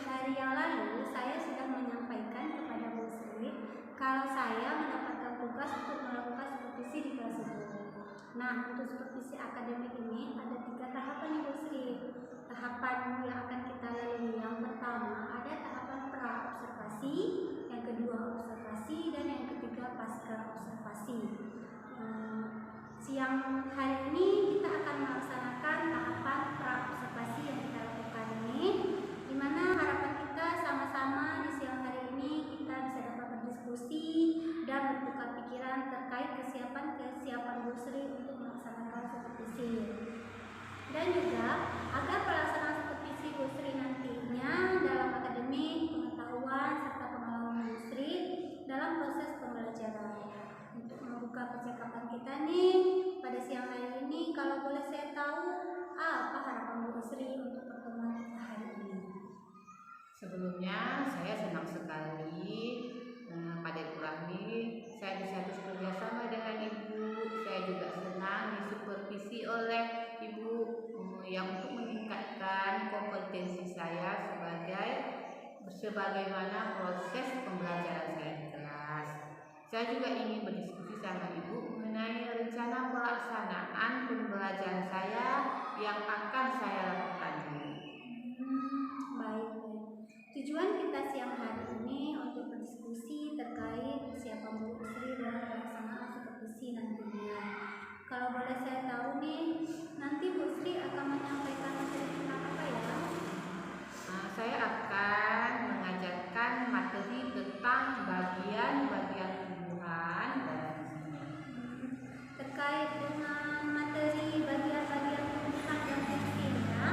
hari yang lalu saya sudah menyampaikan kepada Bu Sri kalau saya mendapatkan tugas untuk melakukan supervisi di kelas 10. Nah, untuk supervisi akademik ini ada 3 tahapan nih Bu Sri. Tahapan yang akan kita lalui yang pertama ada tahapan pra-observasi, yang kedua observasi, dan yang ketiga pasca observasi. Siang hari ini kita akan melaksanakan tahapan pra-observasi yang kita lakukan ini, di mana harapan kita sama-sama di siang hari ini kita bisa dapat berdiskusi dan bertukar pikiran terkait kesiapan Bu Sri untuk melaksanakan supervisi. Dan juga agar pelaksanaan supervisi Bu Sri nantinya dalam akademik, pengetahuan, serta pengalaman Bu Sri dalam proses pembelajaran. Untuk membuka percakapan kita nih pada siang hari ini, kalau boleh saya tahu apa harapan Bu Sri untuk pertemuan kita hari ini? Sebelumnya saya senang sekali pada Ibu Rahmi saya bisa bekerja sama dengan Ibu. Saya juga senang disupervisi oleh Ibu yang untuk meningkatkan kompetensi saya sebagaimana proses pembelajaran saya di kelas. Saya juga ingin berdiskusi sama Ibu mengenai rencana pelaksanaan pembelajaran saya yang akan saya lakukan dulu. Baik. Tujuan kita siang hari ini untuk berdiskusi terkait kesiapan Bu Sri dalam pelaksanaan supervisi nantinya. Kalau boleh saya tahu nih, nanti Bu Sri akan menyampaikan materi tentang apa ya? Saya akan mengajarkan materi tentang bagian-bagian tumbuhan dan terkait dengan materi bagian-bagian tumbuhan dan fungsinya,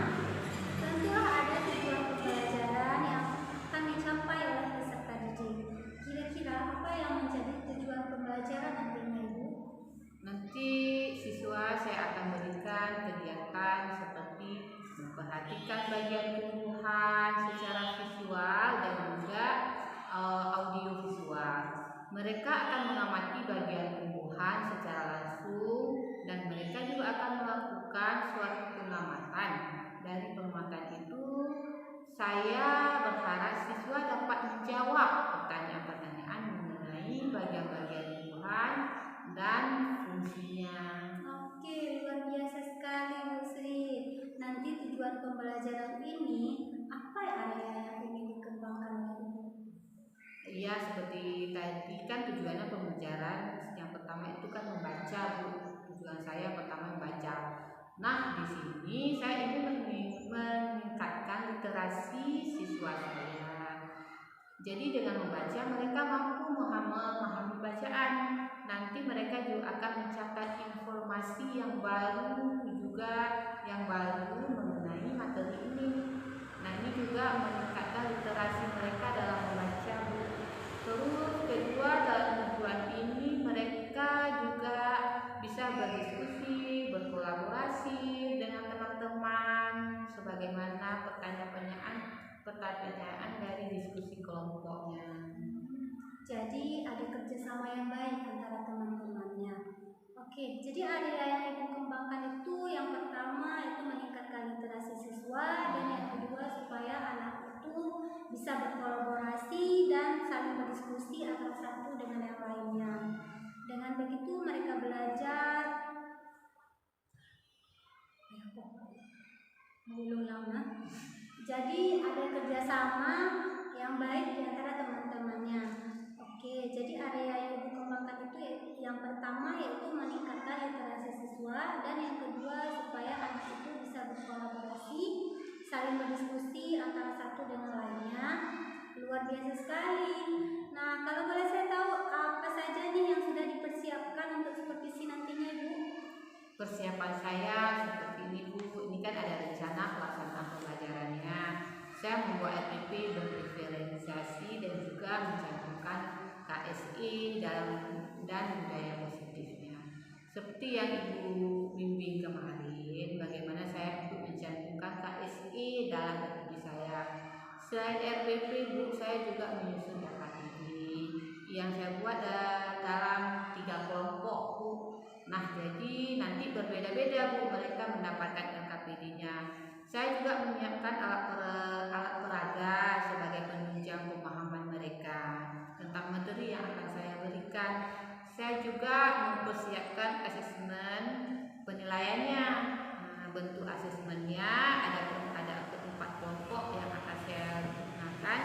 tentulah ada tujuan pembelajaran yang akan dicapai oleh peserta didik. Kira-kira apa yang menjadi tujuan pembelajaran nantinya, Ibu? Nanti siswa saya akan berikan kegiatan seperti memperhatikan bagian tumbuhan secara visual dan juga audiovisual. Mereka akan mengamati bagian tumbuhan secara langsung dan mereka juga akan melakukan suatu pengamatan. Dari pengamatan itu, saya berharap siswa dapat menjawab pertanyaan-pertanyaan mengenai bagian-bagian tumbuhan dan fungsinya. Oke, luar biasa sekali Bu Sri. Nanti tujuan pembelajaran ini apa area yang ingin dikembangkan oleh Ibu? Iya, seperti tadi kan tujuannya pembelajaran yang pertama itu kan membaca, Bu. Tujuan saya pertama membaca. Nah, di sini saya ingin meningkatkan literasi siswa saya. Jadi dengan membaca mereka mampu memahami bacaan. Nanti mereka juga akan mencatat informasi yang baru mengenai materi ini. Nah, ini juga meningkatkan literasi mereka dalam membaca, Bu. Terus kedua, dalam tujuan ini mereka juga bisa berdiskusi, berkolaborasi dengan teman-teman sebagaimana pertanyaan dari diskusi kelompoknya. Jadi ada kerjasama yang baik antara teman-temannya. Oke, jadi area yang Ibu kembangkan itu yang pertama itu meningkatkan literasi siswa, dan yang kedua supaya anak itu bisa berkolaborasi dan saling berdiskusi antara satu dengan yang lainnya. Dengan begitu mereka belajar jadi ada kerjasama yang baik di antara teman-temannya. Oke, jadi area yang Ibu kembangkan itu yang pertama yaitu meningkatkan literasi siswa, dan yang kedua supaya anak itu bisa berkolaborasi, saling berdiskusi antara satu dengan lainnya. Luar biasa sekali. Nah, kalau boleh saya tahu apa saja nih yang sudah dipersiapkan untuk supervisi nantinya, Ibu? Persiapan saya seperti ini, Bu. Ini kan ada rencana pelaksanaan pembelajarannya. Saya membuat RPP berdiferensiasi dan juga mencantumkan KSI dan budaya positifnya. Seperti yang Ibu bimbing kemarin, bagaimana saya untuk mencantumkan KSI dalam RPP saya. Selain RPP, Bu, saya juga menyusun KPD yang saya buat dalam 3 kelompok, Bu. Nah, jadi nanti berbeda-beda, Bu, mereka mendapatkan KPD-nya. Saya juga menyiapkan alat peraga juga mempersiapkan asesmen penilaiannya. Nah, bentuk asesmennya ada 4 kelompok yang akan saya gunakan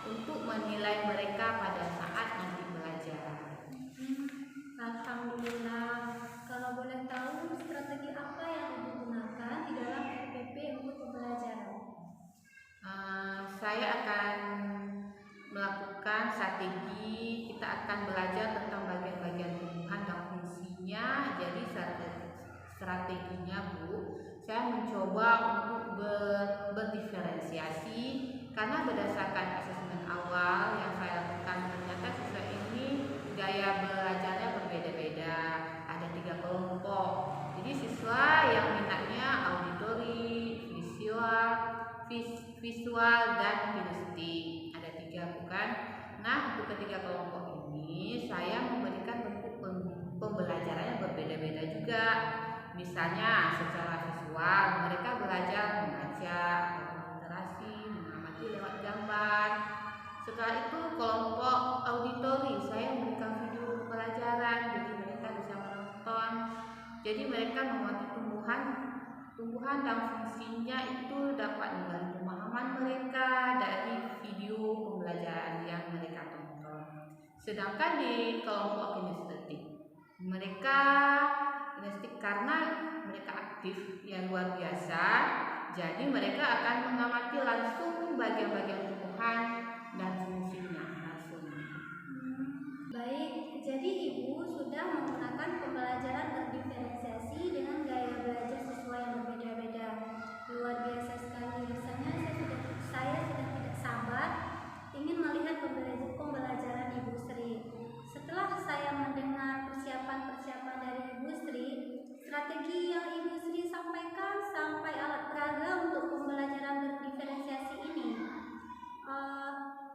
untuk menilai mereka pada saat nanti belajar. Alhamdulillah. Kalau boleh tahu strategi apa yang Ibu gunakan di dalam RPP untuk pembelajaran? Saya akan melakukan strategi. Kita akan belajar tentang bagian-bagian tumbuhan dan fungsinya. Jadi strateginya, Bu, saya mencoba untuk berdiferensiasi karena berdasarkan asesmen awal yang saya lakukan ternyata siswa ini gaya belajarnya berbeda-beda. Ada 3 kelompok. Jadi siswa yang minatnya auditori, visual dan kinestik. Ada 3, bukan? Nah, untuk ketiga kelompok ini saya memberikan bentuk pembelajaran yang berbeda-beda juga. Misalnya secara visual mereka belajar membaca, berinteraksi, mengamati lewat gambar. Setelah itu kelompok auditori saya memberikan video pelajaran, jadi mereka bisa menonton. Jadi mereka mengamati tumbuhan dan fungsinya itu dapat membantu pemahaman mereka dari video pembelajaran yang mereka tonton. Sedangkan di kelompok kinestetik, mereka kinestetik karena mereka aktif yang luar biasa, jadi mereka akan mengamati langsung bagian-bagian tumbuhan dan fungsinya langsung. Baik, jadi Ibu sudah menggunakan pembelajaran terdiferensiasi dengan gaya belajar siswa yang berbeda-beda. Luar biasa sekali. Rasanya saya sudah tidak sabar ingin melihat pembelajaran Ibu Sri. Setelah saya mendengar persiapan dari Ibu Sri, strategi yang Ibu Sri sampaikan sampai alat peraga untuk pembelajaran terdiferensiasi ini,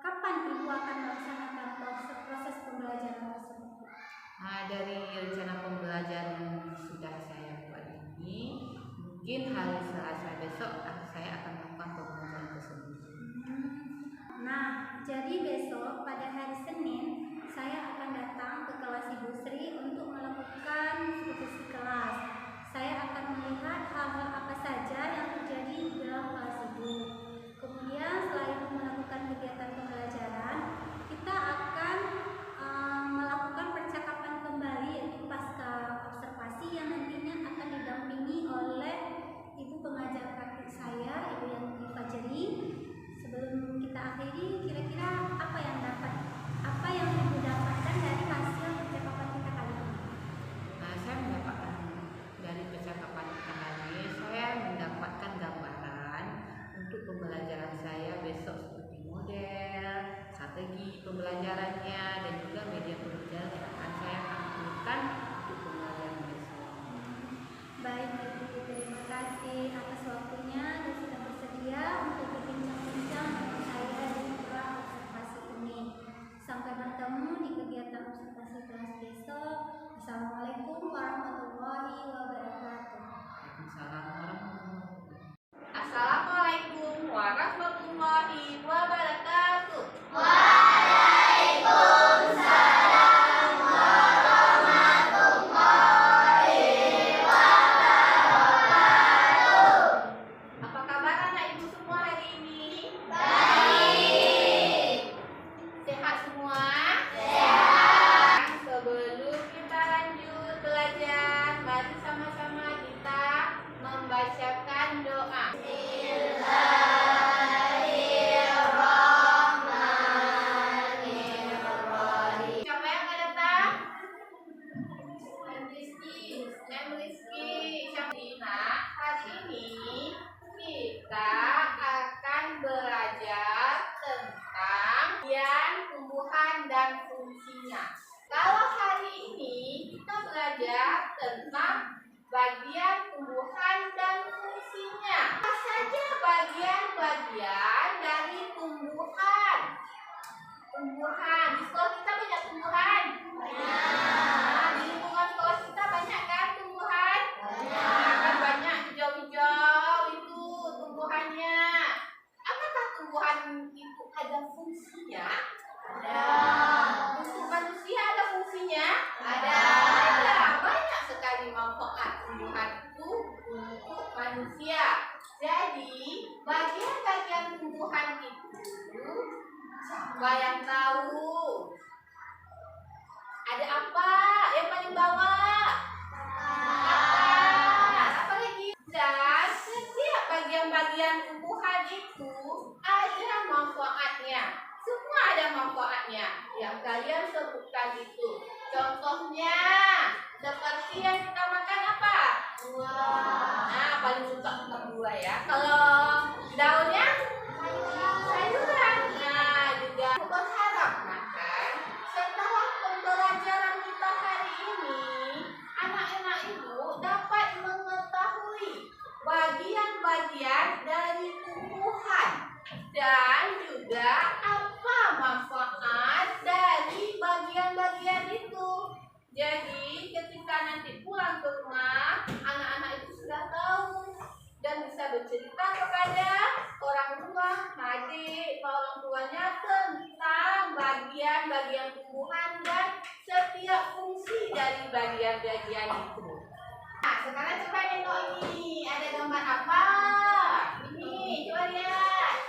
kapan Ibu akan melaksanakan proses pembelajaran tersebut? Dari rencana pembelajaran yang sudah saya buat ini, mungkin hari Selasa besok saya akan melakukan pembelajaran tersebut. Nah, jadi besok pada hari Senin saya akan datang ke kelas Ibu Sri untuk melakukan diskusi kelas. Saya akan melihat hal-hal apa saja yang terjadi di dalam kelas Ibu. Kemudian setelah Ibu melakukan kegiatan pembelajaran, kita akan melakukan percakapan kembali, yaitu pasca observasi yang nantinya akan didampingi oleh Ibu pengajar praktik saya, Ibu Yanti Fajri. Sebelum kita akhiri, kira-kira apa yang Ibu dapatkan dari hasil percakapan kita kali ini? Saya mendapatkan dari percakapan kita kali ini, saya mendapatkan gambaran untuk pembelajaran saya besok seperti model, strategi pembelajarannya, dan juga media pembelajaran yang akan saya lakukan untuk pembelajaran besok. Baik Ibu, terima kasih atas waktunya dan sudah bersedia untuk berbincang-bincang dengan saya di ruang observasi ini. Sampai bertemu di kegiatan observasi kelas besok. Assalamualaikum warahmatullahi wabarakatuh. Assalamualaikum warahmatullahi wabarakatuh. Apa kabar anak ibu semua hari ini? Baik. Sehat semua? Sehat. Sebelum kita lanjut belajar, mari sama-sama kita membacakan doa. Siapa yang akan datang? Rizky. Nah, hari ini kita akan belajar tentang bagian tumbuhan dan fungsinya. Kalau hari ini kita belajar tentang bagian tumbuhan dan fungsinya. Apa saja bagian-bagian dari tumbuhan? Di sekolah kita banyak tumbuhan. Nah, di lingkungan sekolah kita banyak kan tumbuhan? Nah, kan banyak hijau-hijau itu tumbuhannya. Apakah tumbuhan itu ada fungsinya? Ada. Untuk manusia ada fungsinya? Ada. Banyak sekali manfaat tumbuhan itu untuk manusia. Jadi bagian-bagian tumbuhan itu siapa yang tahu? Ada apa? Yang paling bawah? Apa lagi? Dan setiap bagian-bagian tumbuhan itu ada manfaatnya. Semua ada manfaatnya yang kalian sebutkan itu. Contohnya seperti yang kita makan apa? Buah. Nah, paling suka makan buah ya. Kalau daunnya sayuran. Nah, juga berharap makan. Setelah pembelajaran kita hari ini, anak-anak ibu dapat mengetahui bagian-bagian dari tumbuhan dan juga apa manfaat dari bagian-bagian itu. Jadi ketika nanti pulang ke rumah, anak-anak itu sudah tahu dan bisa bercerita kepada orang tua, adik, orang tuanya tentang bagian-bagian tumbuhan dan setiap fungsi dari bagian-bagian itu. Nah, sekarang coba tengok ini, ada gambar apa? Ini, coba lihat.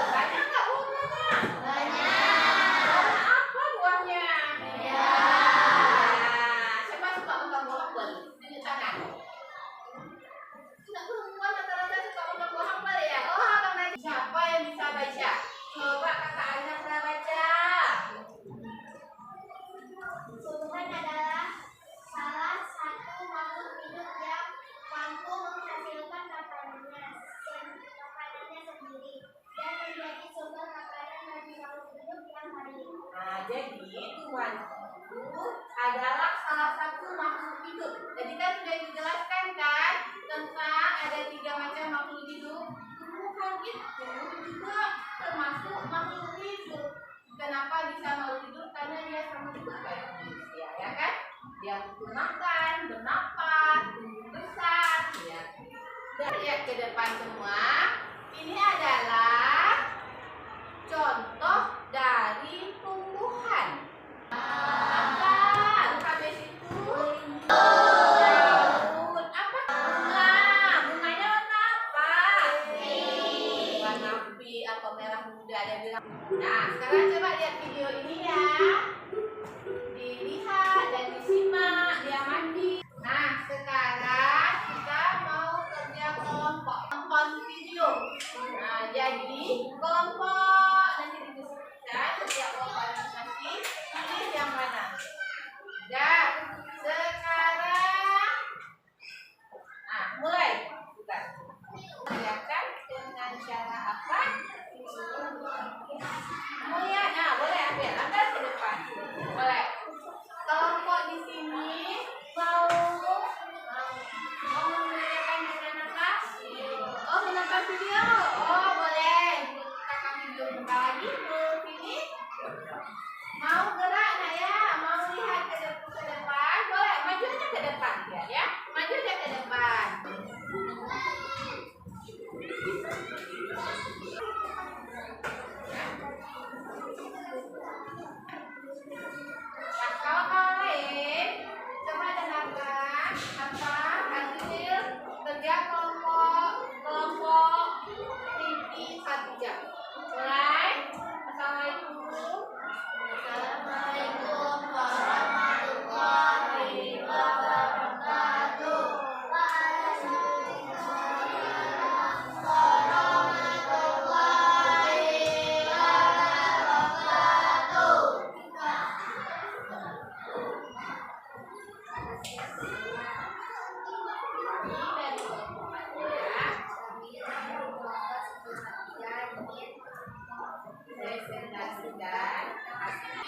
Banyak nggak buahnya? Banyak. Apa buahnya? Siapa suka makan buah apel? Tunjuk tangan. Tidak perempuan rata-rata suka makan buah apel ya? Oh, abang Najib. Siapa yang bisa baca? Coba kakak Anya pernah baca. Tumbuhan adalah salah satu makhluk hidup yang mampu menghasilkan makanannya sendiri dan menjadi sumber makanan bagi makhluk hidup yang lain. Nah, jadi tumbuhan itu adalah salah satu makhluk hidup. Jadi kan sudah dijelaskan kan tentang ada 3 macam makhluk hidup. Tumbuhan itu juga termasuk makhluk hidup. Kenapa bisa makhluk hidup? Karena dia sama juga kayak manusia, ya kan? Dia butuh makan, bernapas, tumbuh besar, ya. Dan lihat ke depan semua. Ini adalah contoh dari tumbuhan. Apa? Habis itu daun. Apa? Bunga. Bunganya warna apa? Warna pink atau merah muda ada bilang. Nah, sekarang coba lihat video ini ya. Dilihat dan disimak, dia mandi. Nah, sekarang kita mau kerja kelompok. Nonton video. Nah, jadi kelompok nanti didiskusikan setiap kelompok masing-masing. Pilih yang mana? Dan sekarang, nah mulai. Buka. Lihatkan dengan cara apa? Mulia, nah boleh ambil ke depan. Boleh. Kelompok di sini mau memuliakan dengan apa? Oh, menonton video. Oh, boleh. Kakak video bentar lagi. Pilih. Mau gerak nak ya? Mau lihat ke depan? Boleh. Maju aja ke depan ya. Maju aja ke depan. Nah, kalau lain, coba dengarkan apa hasil kerja kelompok TV 1 jam. Mulai. Assalamualaikum. Assalamualaikum warahmatullahi wabarakatuh.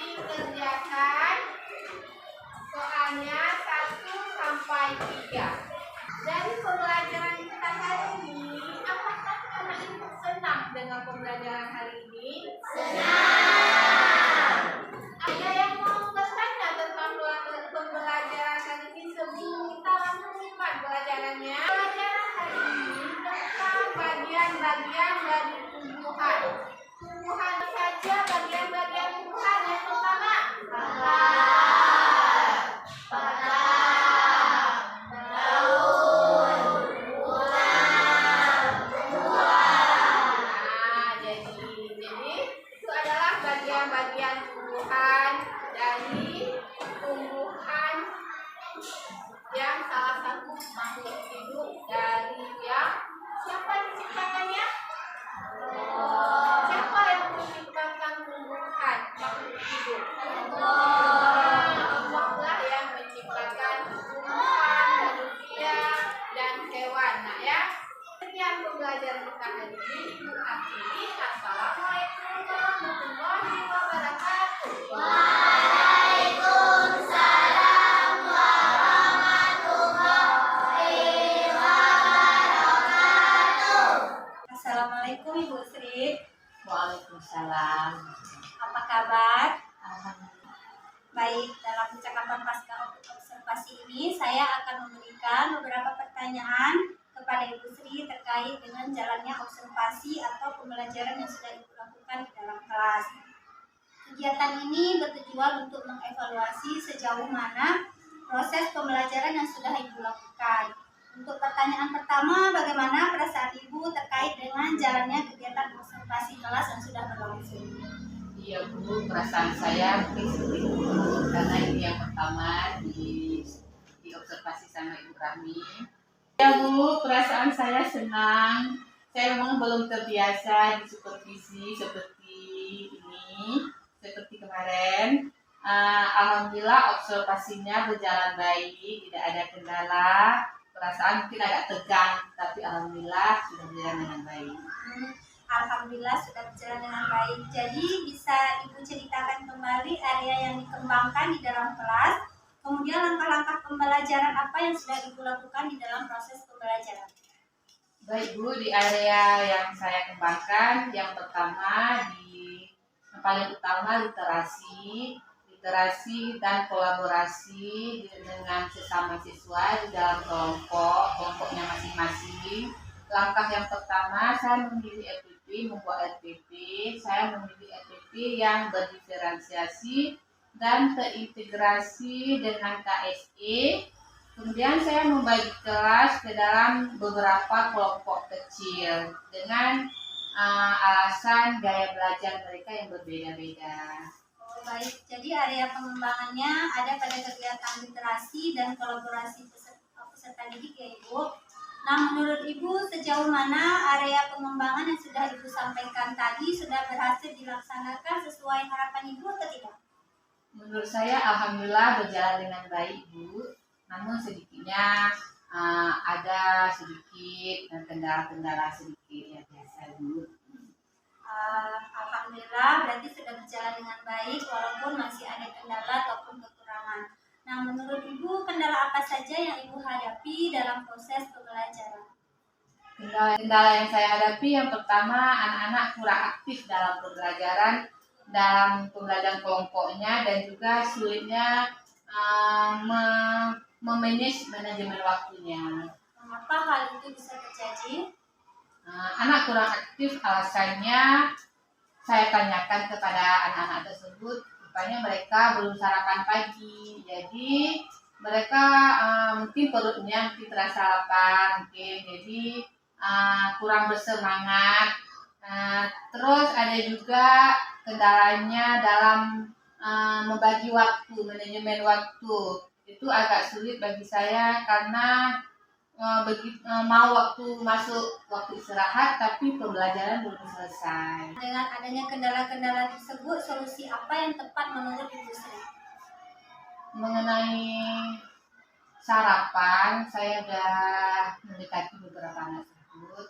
Dikerjakan soalnya 1 sampai 3. Dari pembelajaran kita hari ini, apakah anak ibu senang dengan pembelajaran hari ini? Senang. Ada yang mau bertanya tentang pembelajaran hari ini sebelum kita langsungkan pelajarannya? Pelajaran hari ini tentang bagian-bagian dari tumbuhan. Tumbuhan saja tumbuhan dari tumbuhan yang salah satu makhluk hidup dari yang siapa diciptakannya? Siapa yang menciptakan tumbuhan makhluk hidup? Allah lah yang menciptakan tumbuhan, manusia, dan hewan. Nah ya, sekian pembelajaran kita hari ini. Ibu akhiri. Assalamualaikum warahmatullahi wabarakatuh. Assalamualaikum Ibu Sri. Waalaikumsalam. Apa kabar? Alhamdulillah. Baik, dalam percakapan pasca observasi ini saya akan memberikan beberapa pertanyaan kepada Ibu Sri terkait dengan jalannya observasi atau pembelajaran yang sudah Ibu lakukan di dalam kelas. Kegiatan ini bertujuan untuk mengevaluasi sejauh mana proses pembelajaran yang sudah Ibu lakukan. Untuk pertanyaan pertama, bagaimana perasaan Ibu terkait dengan jalannya kegiatan observasi kelas yang sudah berlangsung? Iya Bu, perasaan saya mungkin seperti itu karena ini yang pertama di observasi sama Ibu kami. Ya Bu, perasaan saya senang. Saya memang belum terbiasa di supervisi seperti ini, seperti kemarin. Alhamdulillah observasinya berjalan baik, tidak ada kendala. Perasaan mungkin agak tegang, tapi alhamdulillah sudah berjalan dengan baik. Alhamdulillah sudah berjalan dengan baik. Jadi bisa Ibu ceritakan kembali area yang dikembangkan di dalam kelas, kemudian langkah-langkah pembelajaran apa yang sudah Ibu lakukan di dalam proses pembelajaran. Baik Bu, di area yang saya kembangkan, yang pertama yang paling utama literasi dan kolaborasi dengan sesama siswa di dalam kelompoknya masing-masing. Langkah yang pertama, saya memilih membuat RPP. Saya memilih RPP yang berdiferensiasi dan terintegrasi dengan KSE. Kemudian saya membagi kelas ke dalam beberapa kelompok kecil dengan alasan gaya belajar mereka yang berbeda-beda. Baik, jadi area pengembangannya ada pada kegiatan literasi dan kolaborasi peserta didik ya Ibu. Nah, menurut Ibu sejauh mana area pengembangan yang sudah Ibu sampaikan tadi sudah berhasil dilaksanakan sesuai harapan Ibu atau tidak? Menurut saya alhamdulillah berjalan dengan baik Bu. Namun sedikitnya ada sedikit kendala-kendala sedikit ya biasa Bu. Alhamdulillah berarti sudah berjalan dengan baik walaupun masih ada kendala ataupun kekurangan. Nah, menurut Ibu kendala apa saja yang Ibu hadapi dalam proses pembelajaran? Kendala yang saya hadapi yang pertama, anak-anak kurang aktif dalam pembelajaran kelompoknya dan juga sulitnya memanage manajemen waktunya. Mengapa hal itu bisa terjadi? Anak kurang aktif, alasannya saya tanyakan kepada anak-anak tersebut, rupanya mereka belum sarapan pagi, jadi mereka mungkin perutnya terasa lapar, jadi kurang bersemangat. Terus ada juga kendalanya dalam membagi waktu, manajemen waktu. Itu agak sulit bagi saya karena mau waktu masuk waktu istirahat tapi pembelajaran belum selesai. Dengan adanya kendala-kendala tersebut, solusi apa yang tepat menurut Ibu Sri? Mengenai sarapan, saya sudah mendekati beberapa anak tersebut.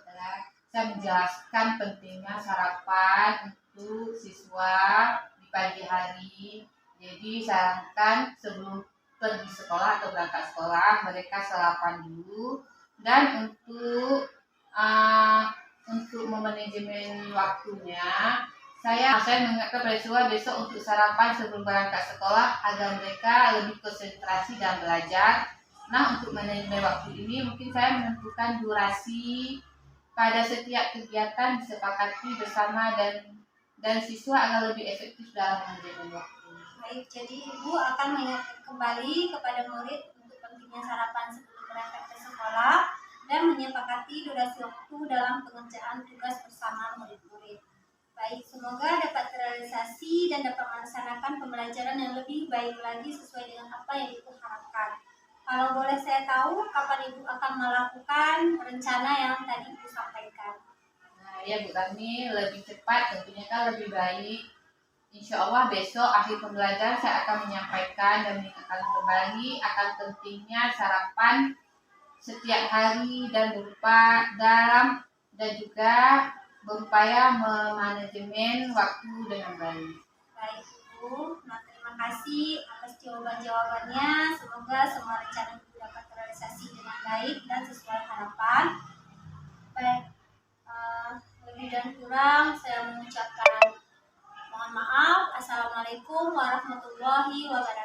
Saya menjelaskan pentingnya sarapan untuk siswa di pagi hari. Jadi sarankan sebelum pergi sekolah atau berangkat sekolah mereka sarapan dulu, dan untuk memanajemen waktunya saya mengingatkan pada siswa besok untuk sarapan sebelum berangkat sekolah agar mereka lebih konsentrasi dan belajar. Nah, untuk manajemen waktu ini mungkin saya menentukan durasi pada setiap kegiatan disepakati bersama dan siswa agar lebih efektif dalam manajemen waktu. Baik, jadi Ibu akan mengingatkan kembali kepada murid untuk pentingnya sarapan sebelum berangkat ke sekolah dan menyepakati durasi waktu dalam pengerjaan tugas bersama murid-murid. Baik, semoga dapat terrealisasi dan dapat melaksanakan pembelajaran yang lebih baik lagi sesuai dengan apa yang Ibu harapkan. Kalau boleh saya tahu, kapan Ibu akan melakukan rencana yang tadi Ibu sampaikan? Nah, ya Bu Tami, lebih cepat tentunya kan lebih baik. Insya Allah besok akhir pembelajaran saya akan menyampaikan dan mengingatkan kembali akan pentingnya sarapan setiap hari dan juga berupaya memanajemen waktu dengan baik. Baik Ibu, nah terima kasih atas jawaban-jawabannya. Semoga semua rencana Ibu dapat terrealisasi dengan baik dan sesuai harapan. Baik, lebih dan kurang saya mengucapkan mohon maaf. Assalamualaikum warahmatullahi wabarakatuh.